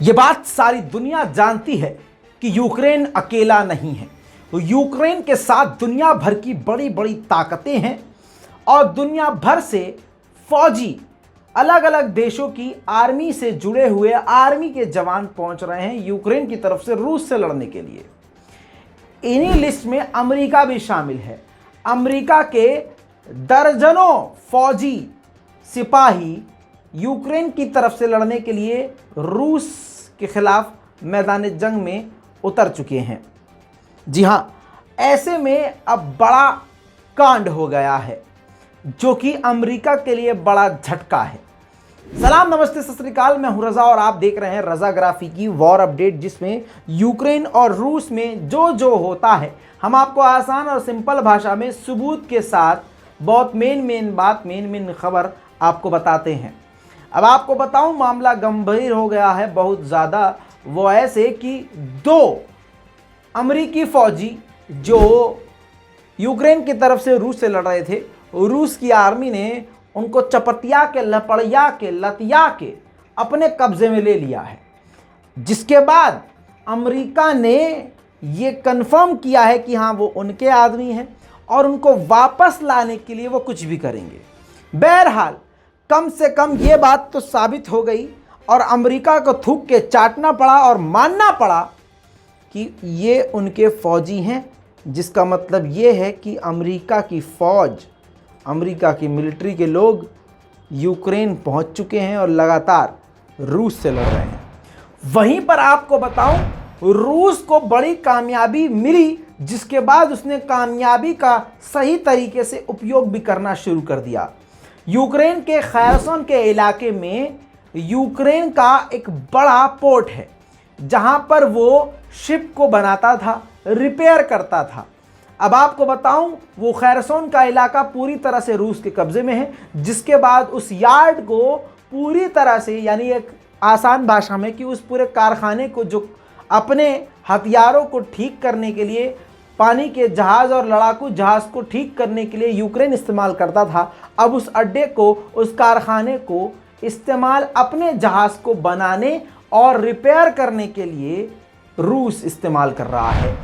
ये बात सारी दुनिया जानती है कि यूक्रेन अकेला नहीं है। यूक्रेन के साथ दुनिया भर की बड़ी बड़ी ताकतें हैं और दुनिया भर से फौजी अलग अलग देशों की आर्मी से जुड़े हुए आर्मी के जवान पहुंच रहे हैं यूक्रेन की तरफ से रूस से लड़ने के लिए। इन्हीं लिस्ट में अमेरिका भी शामिल है। अमेरिका के दर्जनों फौजी सिपाही यूक्रेन की तरफ से लड़ने के लिए रूस के खिलाफ मैदान जंग में उतर चुके हैं। जी हां, ऐसे में अब बड़ा कांड हो गया है जो कि अमेरिका के लिए बड़ा झटका है। सलाम नमस्ते सत श्री अकाल, मैं हूं रजा और आप देख रहे हैं रजाग्राफी की वॉर अपडेट, जिसमें यूक्रेन और रूस में जो जो होता है हम आपको आसान और सिंपल भाषा में सबूत के साथ बहुत मेन खबर आपको बताते हैं। अब आपको बताऊं, मामला गंभीर हो गया है बहुत ज़्यादा। वो ऐसे कि दो अमेरिकी फौजी जो यूक्रेन की तरफ से रूस से लड़ रहे थे, रूस की आर्मी ने उनको चपटिया के लपड़िया के लतिया के अपने कब्जे में ले लिया है, जिसके बाद अमेरिका ने ये कंफर्म किया है कि हाँ वो उनके आदमी हैं और उनको वापस लाने के लिए वो कुछ भी करेंगे। बहरहाल कम से कम ये बात तो साबित हो गई और अमेरिका को थूक के चाटना पड़ा और मानना पड़ा कि ये उनके फौजी हैं, जिसका मतलब ये है कि अमेरिका की फ़ौज, अमेरिका की मिलिट्री के लोग यूक्रेन पहुंच चुके हैं और लगातार रूस से लड़ रहे हैं। वहीं पर आपको बताऊं, रूस को बड़ी कामयाबी मिली, जिसके बाद उसने कामयाबी का सही तरीके से उपयोग भी करना शुरू कर दिया। यूक्रेन के खैरसन के इलाके में यूक्रेन का एक बड़ा पोर्ट है जहां पर वो शिप को बनाता था, रिपेयर करता था। अब आपको बताऊं, वो खैरसन का इलाका पूरी तरह से रूस के कब्जे में है, जिसके बाद उस यार्ड को पूरी तरह से, यानी एक आसान भाषा में कि उस पूरे कारखाने को जो अपने हथियारों को ठीक करने के लिए, पानी के जहाज़ और लड़ाकू जहाज़ को ठीक करने के लिए यूक्रेन इस्तेमाल करता था, अब उस अड्डे को, उस कारखाने को इस्तेमाल अपने जहाज़ को बनाने और रिपेयर करने के लिए रूस इस्तेमाल कर रहा है।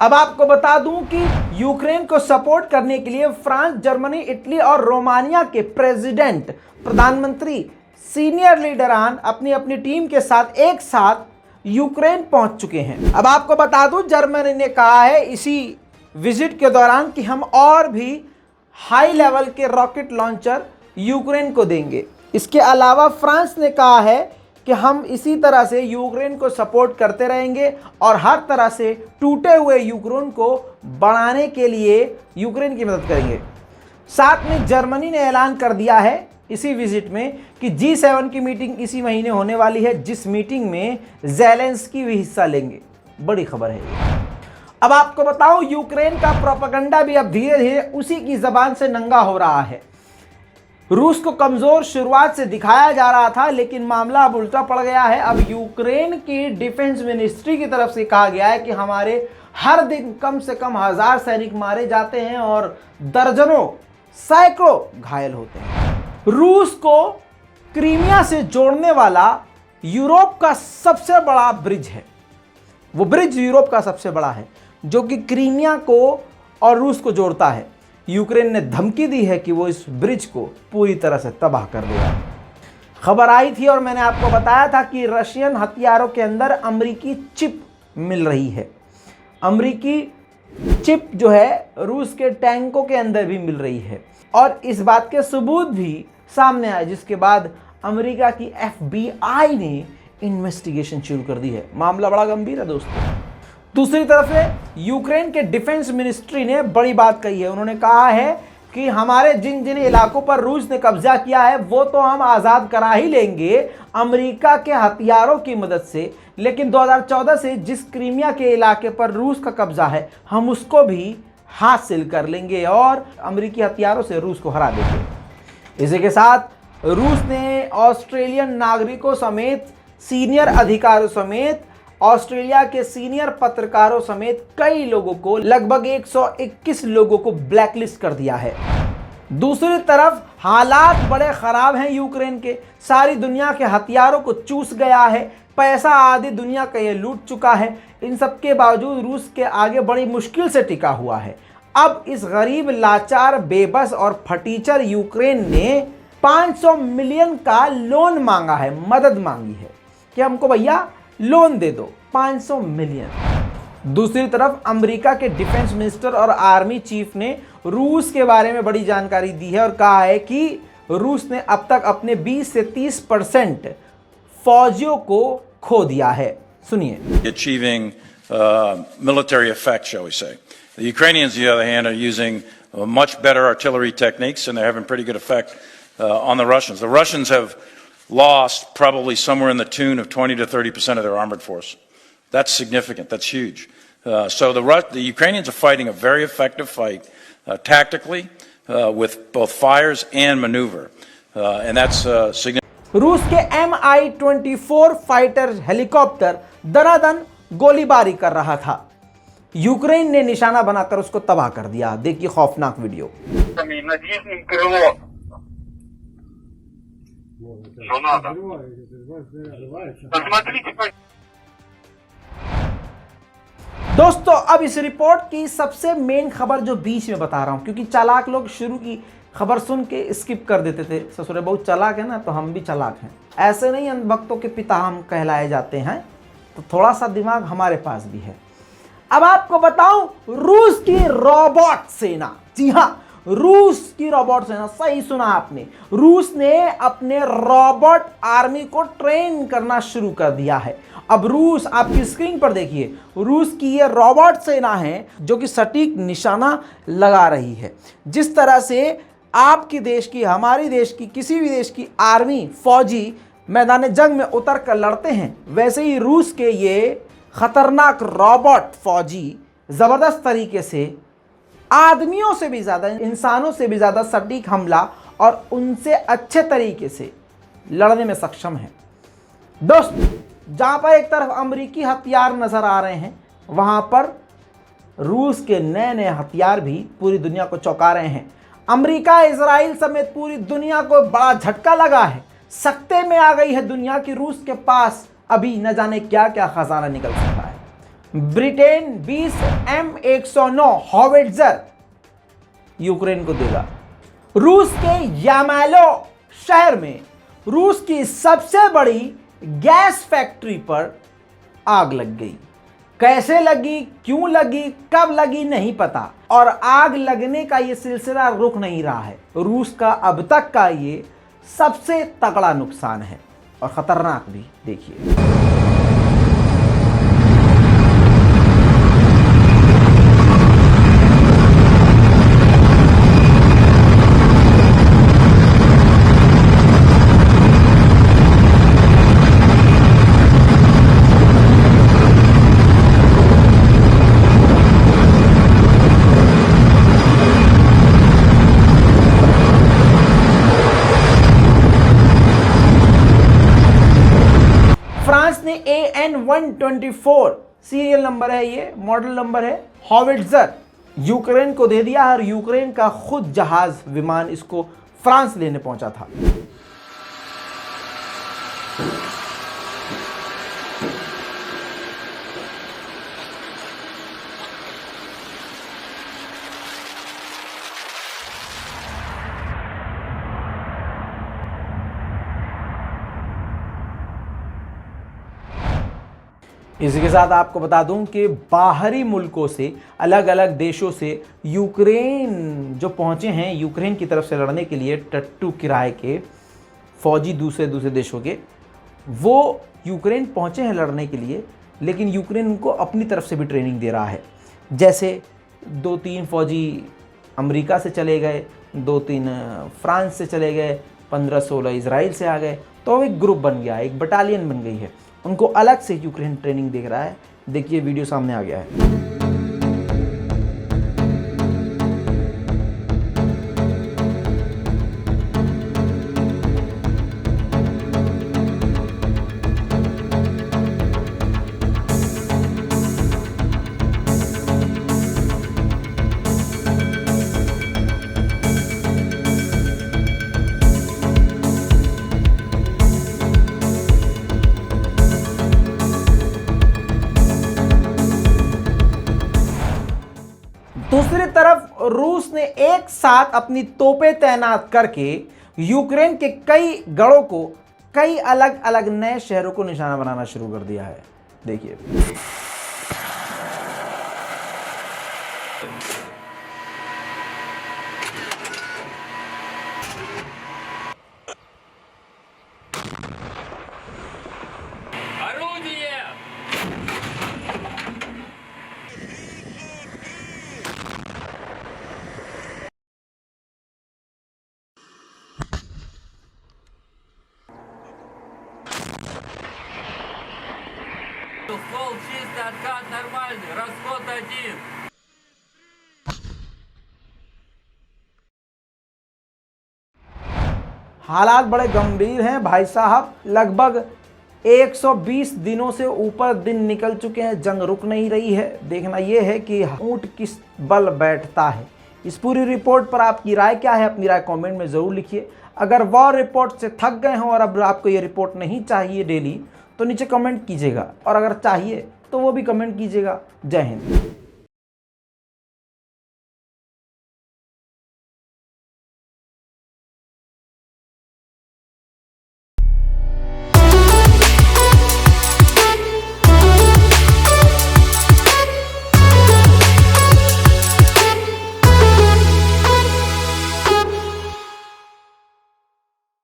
अब आपको बता दूं कि यूक्रेन को सपोर्ट करने के लिए फ्रांस, जर्मनी, इटली और रोमानिया के प्रेसिडेंट, प्रधानमंत्री, सीनियर लीडरान अपनी अपनी टीम के साथ एक साथ यूक्रेन पहुंच चुके हैं। अब आपको बता दूं, जर्मनी ने कहा है इसी विजिट के दौरान कि हम और भी हाई लेवल के रॉकेट लॉन्चर यूक्रेन को देंगे। इसके अलावा फ्रांस ने कहा है कि हम इसी तरह से यूक्रेन को सपोर्ट करते रहेंगे और हर तरह से टूटे हुए यूक्रेन को बढ़ाने के लिए यूक्रेन की मदद करेंगे। साथ में जर्मनी ने ऐलान कर दिया है इसी विजिट में कि G7 की मीटिंग इसी महीने होने वाली है, जिस मीटिंग में ज़ेलेंस्की भी हिस्सा लेंगे। बड़ी खबर है ये। अब आपको बताओ, यूक्रेन का प्रोपेगेंडा भी अब धीरे धीरे उसी की ज़बान से नंगा हो रहा है। रूस को कमज़ोर शुरुआत से दिखाया जा रहा था, लेकिन मामला अब उल्टा पड़ गया है। अब यूक्रेन की डिफेंस मिनिस्ट्री की तरफ से कहा गया है कि हमारे हर दिन कम से कम 1000 सैनिक मारे जाते हैं और दर्जनों, सैकड़ों घायल होते हैं। रूस को क्रीमिया से जोड़ने वाला यूरोप का सबसे बड़ा ब्रिज है। वो ब्रिज यूरोप का सबसे बड़ा है जो कि क्रीमिया को और रूस को जोड़ता है। यूक्रेन ने धमकी दी है कि वो इस ब्रिज को पूरी तरह से तबाह कर देगा। खबर आई थी और मैंने आपको बताया था कि रशियन हथियारों के अंदर अमेरिकी चिप मिल रही है। अमेरिकी चिप जो है रूस के टैंकों के अंदर भी मिल रही है और इस बात के सबूत भी सामने आए, जिसके बाद अमेरिका की FBI ने इन्वेस्टिगेशन शुरू कर दी है। मामला बड़ा गंभीर है दोस्तों। दूसरी तरफ से यूक्रेन के डिफेंस मिनिस्ट्री ने बड़ी बात कही है। उन्होंने कहा है कि हमारे जिन जिन इलाकों पर रूस ने कब्जा किया है वो तो हम आज़ाद करा ही लेंगे अमेरिका के हथियारों की मदद से, लेकिन 2014 से जिस क्रीमिया के इलाके पर रूस का कब्जा है हम उसको भी हासिल कर लेंगे और अमेरिकी हथियारों से रूस को हरा देंगे। इसी के साथ रूस ने ऑस्ट्रेलियन नागरिकों समेत, सीनियर अधिकारियों समेत, ऑस्ट्रेलिया के सीनियर पत्रकारों समेत कई लोगों को, लगभग 121 लोगों को ब्लैकलिस्ट कर दिया है। दूसरी तरफ हालात बड़े ख़राब हैं यूक्रेन के। सारी दुनिया के हथियारों को चूस गया है। पैसा आदि दुनिया का ये लूट चुका है। इन सब के बावजूद रूस के आगे बड़ी मुश्किल से टिका हुआ है। अब इस गरीब, लाचार, बेबस और फटीचर यूक्रेन ने 500 मिलियन का लोन मांगा है, मदद मांगी है कि हमको भैया लोन दे दो 500 मिलियन। दूसरी तरफ अमेरिका के डिफेंस मिनिस्टर और आर्मी चीफ ने रूस के बारे में बड़ी जानकारी दी है और कहा है कि रूस ने अब तक अपने 20 से 30% फौजियों को खो दिया है। सुनिए। Achieving military effect, shall we say. The Ukrainians, on the other hand, are using much better artillery techniques, and they're having pretty good effect on the Russians. The Russians have lost probably somewhere in the tune of 20 to 30% of their armored force. That's significant. That's huge. So the Ukrainians are fighting a very effective fight tactically with both fires and maneuver, and that's significant. रूस के Mi-24 fighter helicopter दनादन गोलीबारी कर रहा था। Ukraine ने निशाना बनाकर उसको तबाह कर दिया। देखिए खौफनाक वीडियो। दोस्तों, अब इस रिपोर्ट की सबसे मेन खबर जो बीच में बता रहा हूं, क्योंकि चालाक लोग शुरू की खबर सुन के स्किप कर देते थे। ससुरे बहुत चालाक है ना, तो हम भी चालाक हैं। ऐसे नहीं अंधभक्तों के पिता हम कहलाए जाते हैं, तो थोड़ा सा दिमाग हमारे पास भी है। अब आपको बताऊं, रूस की रोबोट सेना, जी हां, रूस की रोबोट सेना, सही सुना आपने, रूस ने अपने रोबोट आर्मी को ट्रेन करना शुरू कर दिया है। अब रूस, आपकी स्क्रीन पर देखिए, रूस की ये रोबोट सेना है जो कि सटीक निशाना लगा रही है। जिस तरह से आपकी देश की, हमारी देश की, किसी भी देश की आर्मी, फौजी मैदान जंग में उतर कर लड़ते हैं, वैसे ही रूस के ये खतरनाक रोबोट फौजी जबरदस्त तरीके से आदमियों से भी ज़्यादा, इंसानों से भी ज़्यादा सटीक हमला और उनसे अच्छे तरीके से लड़ने में सक्षम है। दोस्तों, जहाँ पर एक तरफ अमेरिकी हथियार नज़र आ रहे हैं, वहाँ पर रूस के नए नए हथियार भी पूरी दुनिया को चौंका रहे हैं। अमेरिका, इजराइल समेत पूरी दुनिया को बड़ा झटका लगा है। सकते में आ गई है दुनिया की रूस के पास अभी न जाने क्या क्या खजाना निकल सकता है। ब्रिटेन 20 M109 हॉविट्जर यूक्रेन को देगा। रूस के यामालो शहर में रूस की सबसे बड़ी गैस फैक्ट्री पर आग लग गई। कैसे लगी, क्यों लगी, कब लगी, नहीं पता, और आग लगने का ये सिलसिला रुक नहीं रहा है। रूस का अब तक का ये सबसे तगड़ा नुकसान है और खतरनाक भी। देखिए, फ्रांस ने AN-124 सीरियल नंबर है, ये मॉडल नंबर है, हॉविट्जर यूक्रेन को दे दिया और यूक्रेन का खुद जहाज विमान इसको फ्रांस लेने पहुंचा था। इसी के साथ आपको बता दूं कि बाहरी मुल्कों से, अलग अलग देशों से यूक्रेन जो पहुंचे हैं, यूक्रेन की तरफ से लड़ने के लिए टट्टू किराए के फौजी दूसरे देशों के, वो यूक्रेन पहुंचे हैं लड़ने के लिए, लेकिन यूक्रेन उनको अपनी तरफ से भी ट्रेनिंग दे रहा है। जैसे 2-3 फौजी अमेरिका से चले गए, 2-3 फ्रांस से चले गए, 15-16 इजराइल से आ गए, तो एक ग्रुप बन गया, एक बटालियन बन गई है। उनको अलग से यूक्रेन ट्रेनिंग दे रहा है। देखिए, वीडियो सामने आ गया है। रूस ने एक साथ अपनी तोपें तैनात करके यूक्रेन के कई गढ़ों को, कई अलग अलग नए शहरों को निशाना बनाना शुरू कर दिया है। देखिए, Ствол чистый, откат нормальный, расход 1. हालात बड़े गंभीर हैं भाई साहब। लगभग 120 दिनों से ऊपर दिन निकल चुके हैं, जंग रुक नहीं रही है। देखना यह है कि ऊंट किस बल बैठता है। इस पूरी रिपोर्ट पर आपकी राय क्या है? अपनी राय कमेंट में ज़रूर लिखिए। अगर वॉर रिपोर्ट से थक गए हों और अब आपको ये रिपोर्ट नहीं चाहिए डेली, तो नीचे कमेंट कीजिएगा, और अगर चाहिए तो वो भी कमेंट कीजिएगा। जय हिंद।